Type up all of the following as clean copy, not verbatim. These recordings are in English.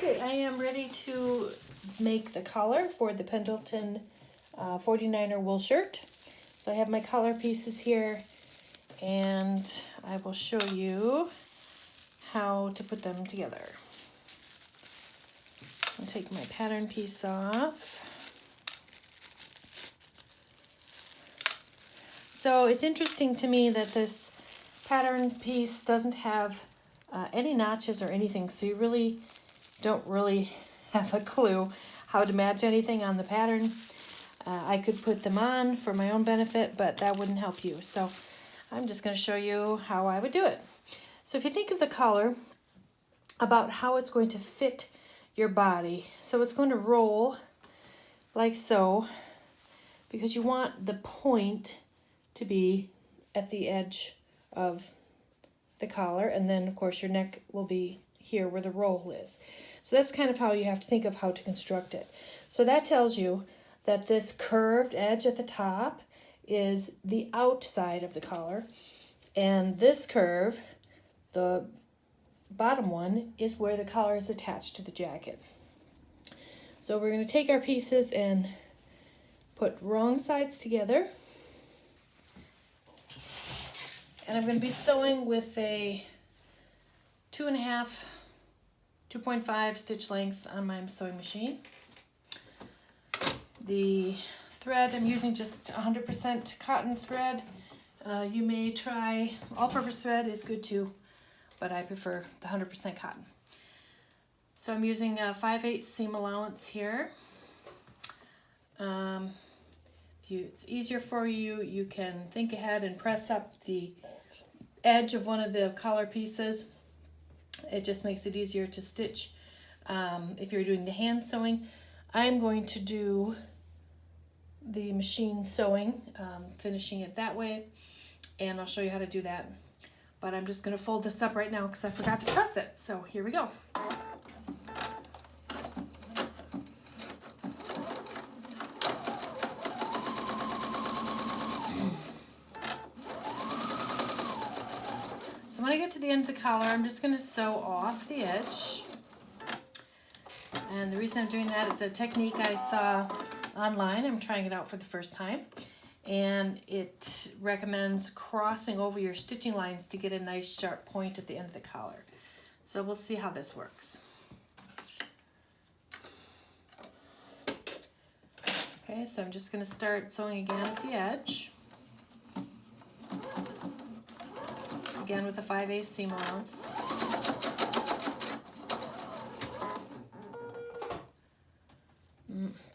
Okay, I am ready to make the collar for the Pendleton 49er wool shirt. So I have my collar pieces here, and I will show you how to put them together. I'll take my pattern piece off. So it's interesting to me that this pattern piece doesn't have any notches or anything, so you really don't have a clue how to match anything on the pattern. I could put them on for my own benefit, but that wouldn't help you. So I'm just going to show you how I would do it. So if you think of the collar, about how it's going to fit your body. So it's going to roll like so, because you want the point to be at the edge of the collar, and then of course your neck will be here where the roll is. So that's kind of how you have to think of how to construct it. So that tells you that this curved edge at the top is the outside of the collar, and this curve, the bottom one, is where the collar is attached to the jacket. So we're going to take our pieces and put wrong sides together. And I'm going to be sewing with a 2.5 stitch length on my sewing machine. The thread, I'm using just 100% cotton thread. You may try all-purpose thread, is good too, but I prefer the 100% cotton. So I'm using a 5/8 seam allowance here. If it's easier for you, you can think ahead and press up the edge of one of the collar pieces. It just makes it easier to stitch if you're doing the hand sewing. I'm going to do the machine sewing, finishing it that way, and I'll show you how to do that. But I'm just going to fold this up right now because I forgot to press it. So here we go. So when I get to the end of the collar, I'm just going to sew off the edge. And the reason I'm doing that is a technique I saw online. I'm trying it out for the first time. And it recommends crossing over your stitching lines to get a nice sharp point at the end of the collar. So we'll see how this works. Okay, so I'm just going to start sewing again at the edge. Again with a 5/8 seam allowance.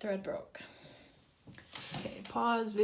Thread broke. Okay, pause.